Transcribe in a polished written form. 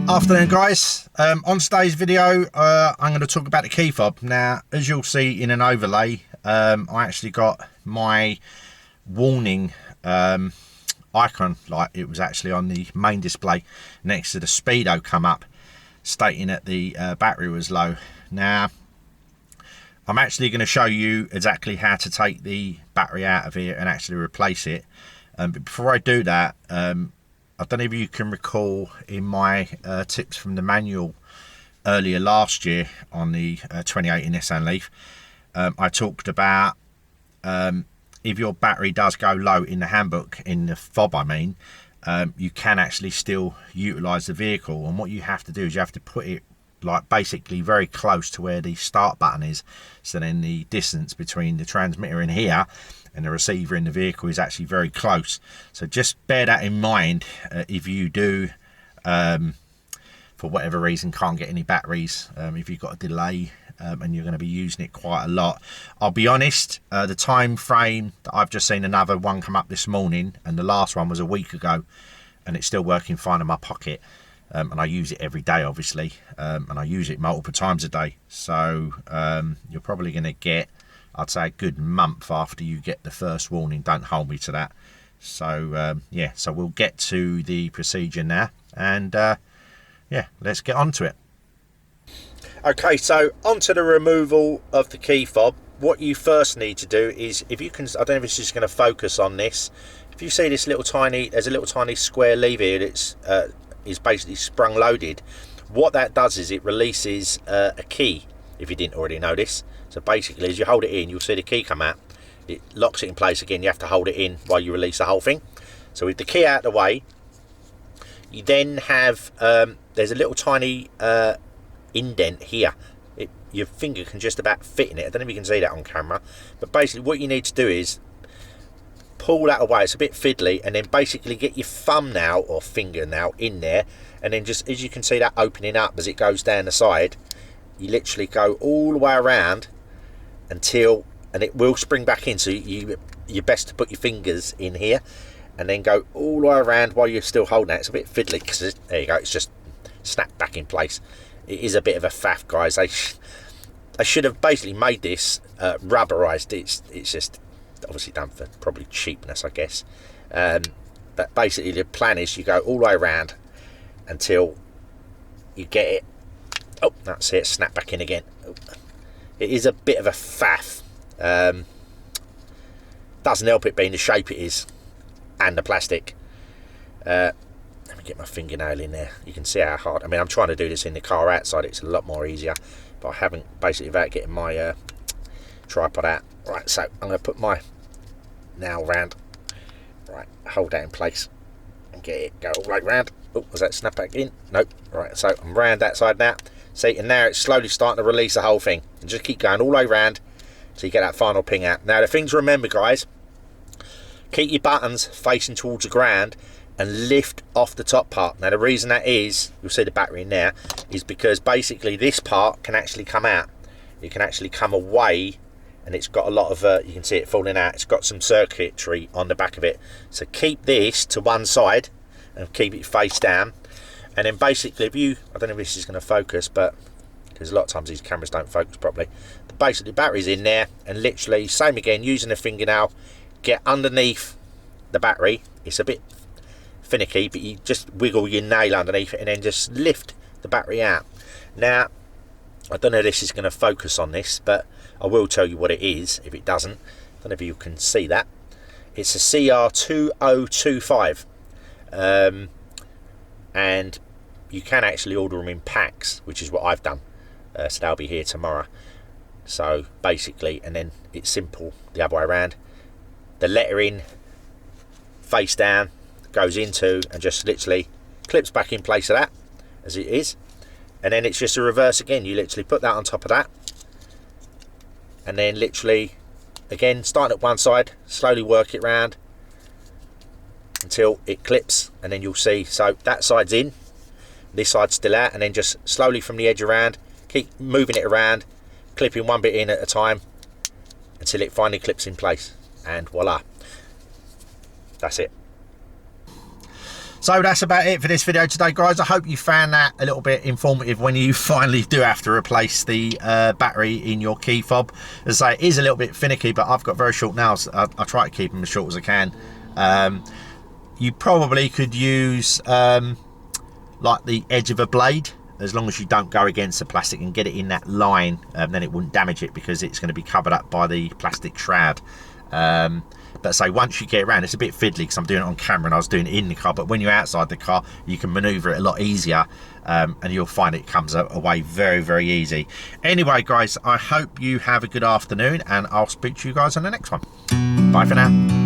Afternoon guys, on today's video I'm going to talk about the key fob. Now as you'll see in an overlay, I actually got my warning icon, like it was actually on the main display next to the speedo, come up stating that the battery was low. Now I'm actually going to show you exactly how to take the battery out of here and actually replace it. But before I do that, I don't know if you can recall in my tips from the manual earlier last year on the 2018 Nissan Leaf, I talked about if your battery does go low in the handbook, in the fob I mean, you can actually still utilise the vehicle. And what you have to do is you have to put it like basically very close to where the start button is, so then the distance between the transmitter in here and the receiver in the vehicle is actually very close. So just bear that in mind if you do for whatever reason can't get any batteries, if you've got a delay and you're going to be using it quite a lot. I'll be honest, the time frame that I've just seen another one come up this morning, and the last one was a week ago, and it's still working fine in my pocket. And I use it every day obviously, and I use it multiple times a day. So you're probably going to get, I'd say, a good month after you get the first warning. Don't hold me to that. So yeah, so we'll get to the procedure now, and yeah, let's get on to it. Okay, so onto the removal of the key fob. What you first need to do is, if you can, I don't know if it's just going to focus on this. If you see this little tiny, there's a little tiny square lever here that's is basically sprung loaded. What that does is it releases a key, if you didn't already know this. So basically as you hold it in, you'll see the key come out, it locks it in place again. You have to hold it in while you release the whole thing. So with the key out of the way, you then have there's a little tiny indent here. Your finger can just about fit in it. I don't know if you can see that on camera, but basically what you need to do is pull that away. It's a bit fiddly, and then basically get your thumb now or finger now in there, and then just, as you can see that opening up as it goes down the side, you literally go all the way around until, and it will spring back in. So you're best to put your fingers in here and then go all the way around while you're still holding it. It's a bit fiddly because there you go, it's just snapped back in place. It is a bit of a faff, guys. I should have basically made this rubberized. It's just obviously done for probably cheapness, I guess. But basically the plan is you go all the way around until you get it. Oh, that's it, snap back in again. Oh. It is a bit of a faff. Doesn't help it being the shape it is and the plastic. Let me get my fingernail in there. You can see how hard. I mean, I'm trying to do this in the car outside. It's a lot more easier, but I haven't, basically, without getting my tripod out. Right, so I'm going to put my nail round. Right, hold that in place and get it, go all the way round. Oh, was that snap back in? Nope. Right, so I'm round that side now. See, and now it's slowly starting to release the whole thing. And just keep going all the way round so you get that final ping out. Now, the thing to remember, guys, keep your buttons facing towards the ground and lift off the top part. Now, the reason that is, you'll see the battery in there, is because basically this part can actually come out. It can actually come away, and it's got a lot of, you can see it falling out. It's got some circuitry on the back of it. So keep this to one side and keep it face down. And then basically, if you, I don't know if this is going to focus, but because a lot of times these cameras don't focus properly. But basically, the battery's in there, and literally, same again, using a fingernail, get underneath the battery. It's a bit finicky, but you just wiggle your nail underneath it and then just lift the battery out. Now, I don't know if this is going to focus on this, but I will tell you what it is if it doesn't. I don't know if you can see that. It's a CR2025. And you can actually order them in packs, which is what I've done. So they'll be here tomorrow. So basically, and then it's simple the other way around. The lettering face down goes into and just literally clips back in place of that as it is. And then it's just a reverse again. You literally put that on top of that. And then literally, again, starting at one side, slowly work it round until it clips, and then you'll see, so that side's in, this side's still out, and then just slowly from the edge around, keep moving it around, clipping one bit in at a time until it finally clips in place, and voila, that's it. So that's about it for this video today, guys. I hope you found that a little bit informative when you finally do have to replace the battery in your key fob. As I say, it is a little bit finicky, but I've got very short nails. I try to keep them as short as I can. You probably could use like the edge of a blade, as long as you don't go against the plastic and get it in that line, then it wouldn't damage it because it's going to be covered up by the plastic shroud. But say once you get around, it's a bit fiddly because I'm doing it on camera and I was doing it in the car, but when you're outside the car you can maneuver it a lot easier, and you'll find it comes away very, very easy. Anyway guys, I hope you have a good afternoon and I'll speak to you guys on the next one. Bye for now.